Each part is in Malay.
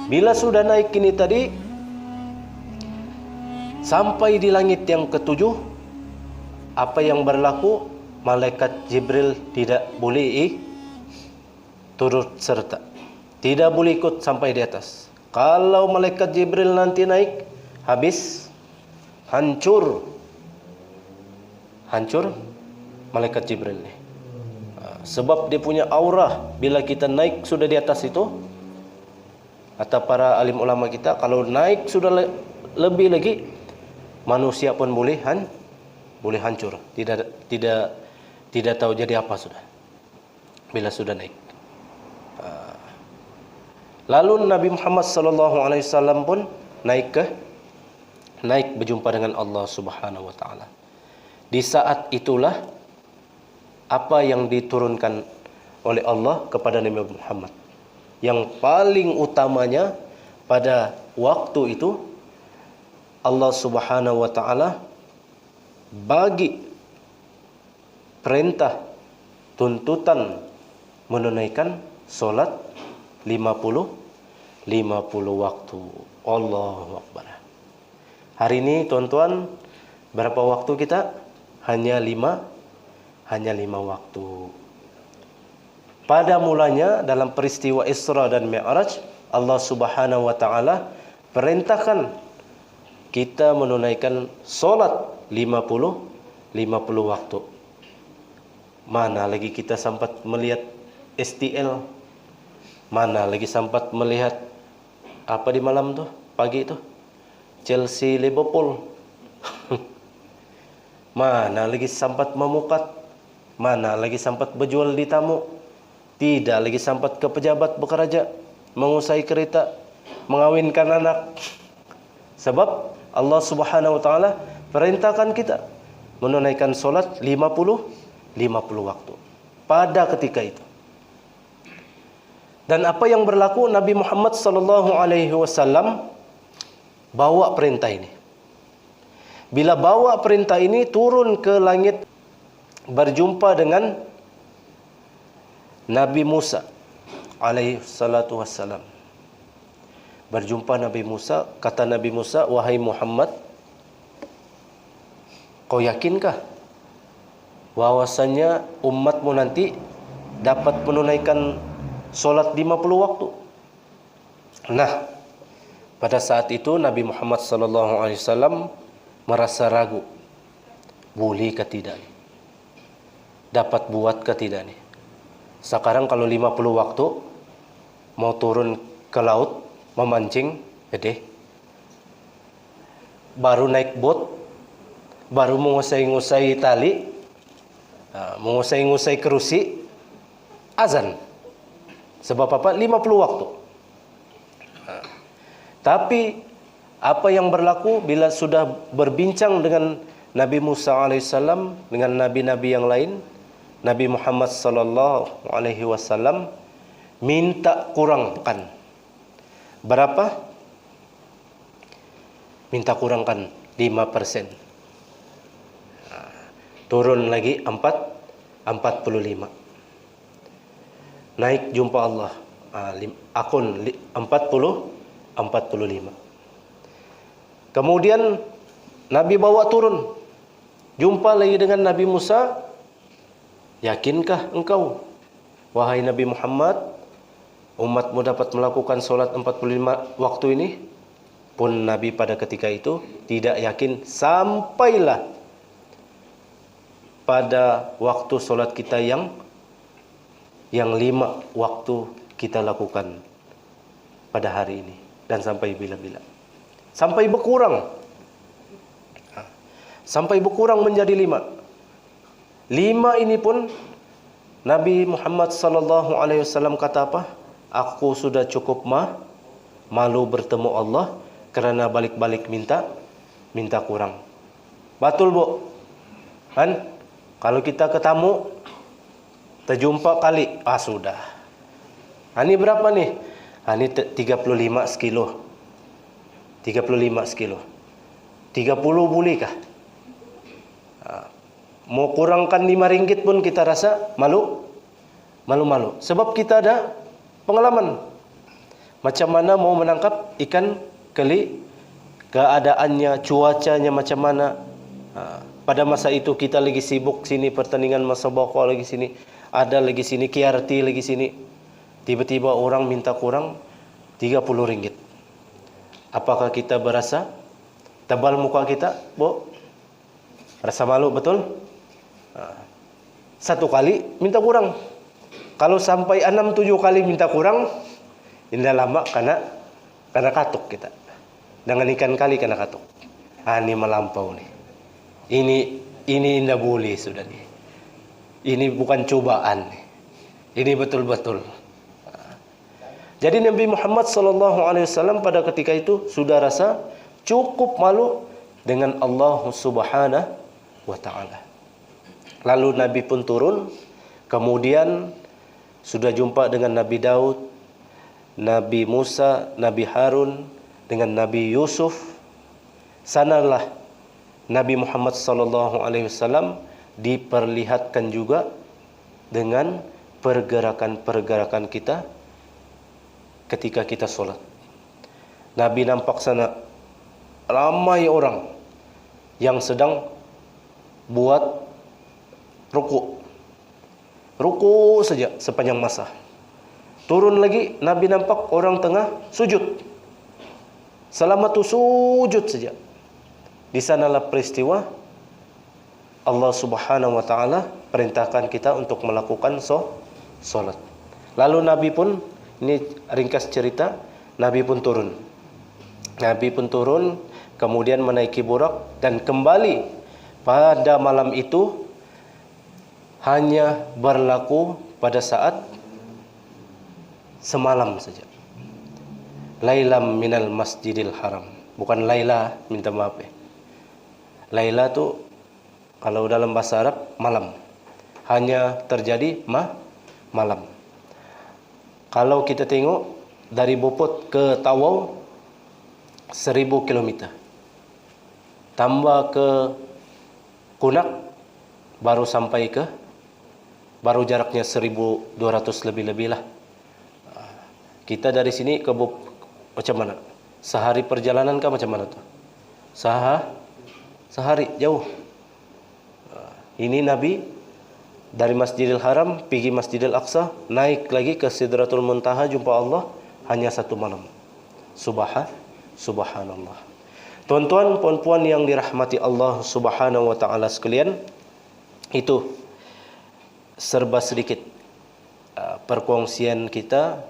Bila sudah naik ini tadi, sampai di langit yang ketujuh, apa yang berlaku? Malaikat Jibril tidak boleh turut serta, tidak boleh ikut sampai di atas. Kalau malaikat Jibril nanti naik, habis, hancur malaikat Jibril ni. Sebab dia punya aura, bila kita naik sudah di atas itu, kata para alim ulama kita, kalau naik sudah lebih lagi, manusia pun boleh hancur, tidak tahu jadi apa sudah bila sudah naik. Lalu Nabi Muhammad SAW pun naik berjumpa dengan Allah Subhanahu Wa Taala. Di saat itulah apa yang diturunkan oleh Allah kepada Nabi Muhammad. Yang paling utamanya pada waktu itu, Allah Subhanahu Wa Taala bagi perintah, tuntutan menunaikan solat 50 waktu. Allahu Akbar. Hari ini tuan-tuan, berapa waktu kita? Hanya 5 waktu. Pada mulanya dalam peristiwa Isra dan Mi'raj, Allah Subhanahu Wa Taala perintahkan kita menunaikan solat 50 waktu. Mana lagi kita sempat melihat STL, mana lagi sempat melihat apa di malam tuh, pagi itu, Chelsea Liverpool. Mana lagi sempat memukat, mana lagi sempat berjual di tamu, tidak lagi sempat ke pejabat bekerja, menguasai kereta, mengawinkan anak. Sebab Allah Subhanahu Wa Taala perintahkan kita menunaikan solat 50 waktu pada ketika itu. Dan apa yang berlaku, Nabi Muhammad SAW bawa perintah ini. Bila bawa perintah ini, turun ke langit, berjumpa dengan Nabi Musa alaihissalam. Berjumpa Nabi Musa, kata Nabi Musa, wahai Muhammad, kau yakinkah bahwasannya umatmu nanti dapat menunaikan solat 50 waktu? Nah, pada saat itu Nabi Muhammad SAW merasa ragu, boleh ke tidak nih? Dapat buat ke tidak nih? Sekarang kalau 50 waktu mau turun ke laut memancing, baru naik bot, baru mengusai-ngusai tali, mengusai-ngusai kerusi, azan. Sebab apa? 50 waktu. Tapi apa yang berlaku bila sudah berbincang dengan Nabi Musa alaihissalam, dengan nabi-nabi yang lain, Nabi Muhammad sallallahu alaihi wasallam minta kurangkan. Berapa? Minta kurangkan 5%. Turun lagi 45. Naik jumpa Allah, akun 45. Kemudian Nabi bawa turun, jumpa lagi dengan Nabi Musa. Yakinkah engkau, wahai Nabi Muhammad, umatmu dapat melakukan solat 45 waktu ini? Pun Nabi pada ketika itu tidak yakin, sampailah pada waktu solat kita yang 5 waktu kita lakukan pada hari ini, dan sampai bila-bila, sampai berkurang, menjadi 5 ini pun Nabi Muhammad SAW kata apa? Aku sudah cukup malu bertemu Allah kerana balik-balik minta kurang. Betul bu? Kan? Kalau kita ketemu, terjumpa kali, sudah. Ini berapa nih? Ini 35 sekilo. 30 boleh kah? Mau kurangkan 5 ringgit pun kita rasa malu. Sebab kita ada pengalaman. Macam mana mau menangkap ikan keli, keadaannya, cuacanya macam mana. Pada masa itu kita lagi sibuk sini pertandingan musabaqah lagi sini, ada lagi sini KRT lagi sini. Tiba-tiba orang minta kurang 30 ringgit. Apakah kita berasa tebal muka kita, Bu? Rasa malu betul? Satu kali minta kurang. Kalau sampai 6-7 kali minta kurang, indah lama karena katuk kita. Dengan ikan kali kena katuk. Ini melampau nih. Ini indah boleh sudah nih. Ini bukan cobaan nih. Ini betul-betul. Jadi Nabi Muhammad SAW pada ketika itu sudah rasa cukup malu dengan Allah Subhanahu wa Ta'ala. Lalu Nabi pun turun, kemudian sudah jumpa dengan Nabi Daud, Nabi Musa, Nabi Harun, dengan Nabi Yusuf. Sanalah Nabi Muhammad SAW diperlihatkan juga dengan pergerakan-pergerakan kita ketika kita solat. Nabi nampak sana ramai orang yang sedang buat ruku saja sepanjang masa. Turun lagi, Nabi nampak orang tengah sujud. Selama itu sujud saja. Di sanalah peristiwa Allah Subhanahu wa Ta'ala perintahkan kita untuk melakukan solat. Lalu Nabi pun, ini ringkas cerita, Nabi pun turun. Nabi pun turun, kemudian menaiki burak dan kembali pada malam itu hanya berlaku pada saat semalam saja. Lailam minal masjidil haram. Bukan Laila, minta maaf ya. Laila tu kalau dalam bahasa Arab malam. Hanya terjadi malam. Kalau kita tengok dari Bopot ke Tawau 1000 km. Tambah ke Kunak baru sampai ke, baru jaraknya 1200 lebih-lebih lah. Kita dari sini ke macam mana? Sehari perjalanan kah macam mana tu? Sehari jauh. Ini Nabi dari Masjidil Haram pergi Masjidil Aqsa, naik lagi ke Sidratul Muntaha jumpa Allah hanya satu malam. Subhanallah. Tuan-tuan, puan-puan yang dirahmati Allah Subhanahu wa Ta'ala sekalian, itu serba sedikit perkongsian kita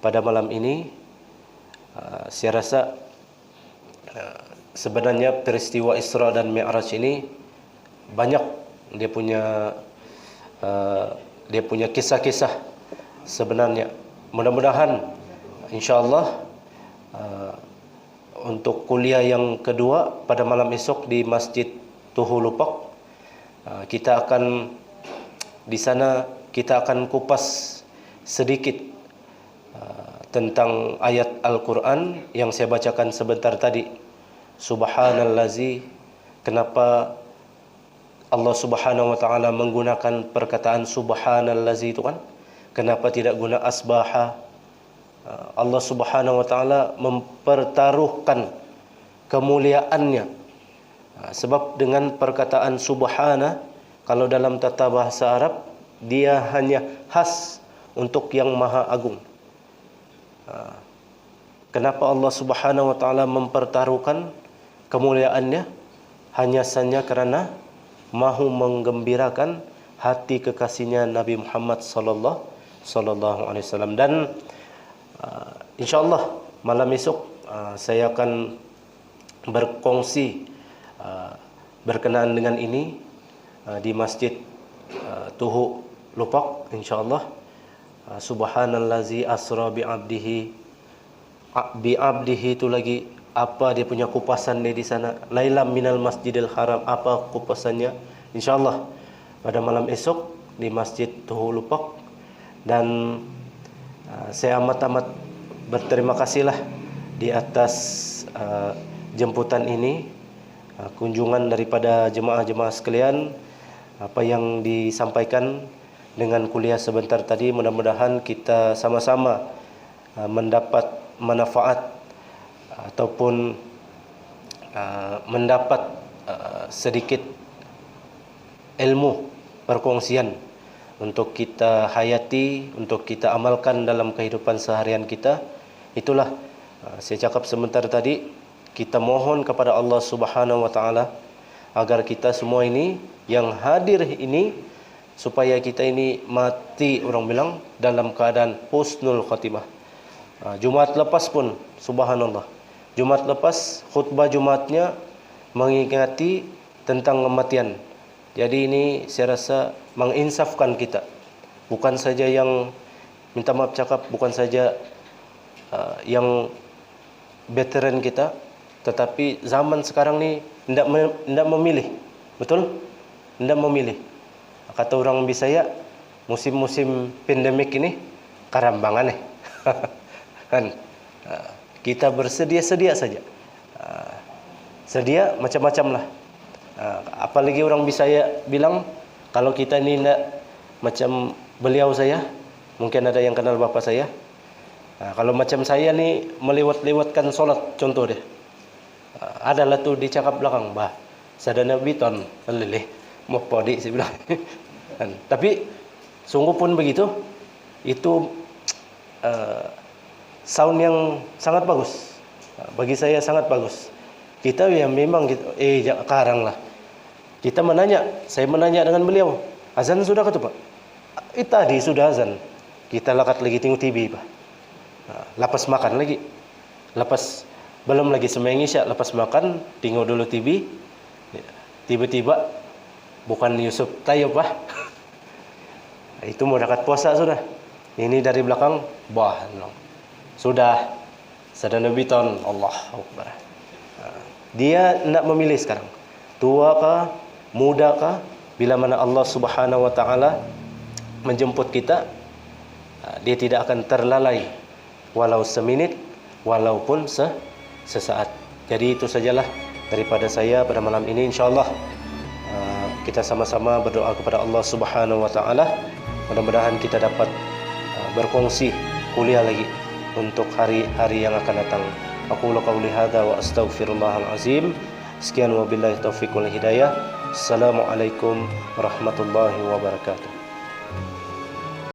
pada malam ini. Saya rasa sebenarnya peristiwa Isra dan Mi'raj ini banyak dia punya kisah-kisah sebenarnya. Mudah-mudahan insya-Allah untuk kuliah yang kedua pada malam esok di Masjid Tuhulupak, kita akan di sana kita akan kupas sedikit tentang ayat Al-Quran yang saya bacakan sebentar tadi. Subhanallazi, kenapa Allah Subhanahu wa Ta'ala menggunakan perkataan subhanallazi itu kan? Kenapa tidak guna asbaha? Allah Subhanahu wa Ta'ala mempertaruhkan kemuliaannya. Sebab dengan perkataan subhana, kalau dalam tata bahasa Arab, dia hanya khas untuk yang maha agung. Kenapa Allah Subhanahu wa Ta'ala mempertaruhkan kemuliaannya? Hanya saja karena mahu menggembirakan hati kekasihnya Nabi Muhammad sallallahu alaihi wasallam. Dan insyaallah malam esok saya akan berkongsi berkenaan dengan ini di Masjid Tuhu Lupak insyaallah. Subhanallazi asra bi abdihi itu lagi apa dia punya kupasan di sana. Lailam minal Masjidil Haram, apa kupasannya? Insyaallah pada malam esok di Masjid Tuhulupak. Dan saya amat berterima kasihlah di atas jemputan ini, kunjungan daripada jemaah-jemaah sekalian. Apa yang disampaikan dengan kuliah sebentar tadi, mudah-mudahan kita sama-sama mendapat manfaat ataupun mendapat sedikit ilmu perkongsian untuk kita hayati, untuk kita amalkan dalam kehidupan seharian kita. Itulah saya cakap sebentar tadi, kita mohon kepada Allah Subhanahu wa taala agar kita semua ini yang hadir ini, supaya kita ini mati, orang bilang, dalam keadaan husnul khatimah. Jumat lepas pun subhanallah, Jumat lepas khutbah Jumatnya mengingati tentang kematian. Jadi ini saya rasa menginsafkan kita. Bukan saja yang, minta maaf cakap, bukan saja yang veteran kita, tetapi zaman sekarang ni tidak memilih. Betul? Tidak memilih. Kata orang Bisaya, musim-musim pandemik ini karambangan kan. Kita bersedia-sedia saja. Sedia macam-macam lah. Apalagi orang Bisaya bilang, kalau kita ni tidak macam beliau saya, mungkin ada yang kenal bapa saya. Kalau macam saya ni melewat-lewatkan solat, contoh dia. Adalah tu dicakap belakang, bah, sadana biton, leleh, mau podi saya bilang. Tapi sungguh pun begitu, itu sound yang sangat bagus. Bagi saya sangat bagus. Kita yang memang gitu, sekarang lah. Kita menanya, saya menanya dengan beliau, azan sudah ke tu Pak? Tadi sudah azan. Kita lakat lagi tengok TV Pak. Lepas makan lagi. Lepas belum lagi sembahyang Isya, lepas makan tengok dulu TV. Tiba-tiba bukan Yusuf Tayyib Pak. Itu mau dekat puasa sudah. Ini dari belakang, bah, sudah sadana biton, Allah Akbar. Dia tidak memilih sekarang, tua kah, muda kah. Bila mana Allah Subhanahu wa taala menjemput kita, dia tidak akan terlalai, walau seminit, walaupun sesaat. Jadi itu sajalah daripada saya pada malam ini. InsyaAllah kita sama-sama berdoa kepada Allah Subhanahu wa taala, mudah-mudahan kita dapat berkongsi kuliah lagi untuk hari-hari yang akan datang. Aqulu qawli hadza wa astaghfirullahal azim. Sekian wabillahi taufiq wal hidayah. Assalamualaikum warahmatullahi wabarakatuh.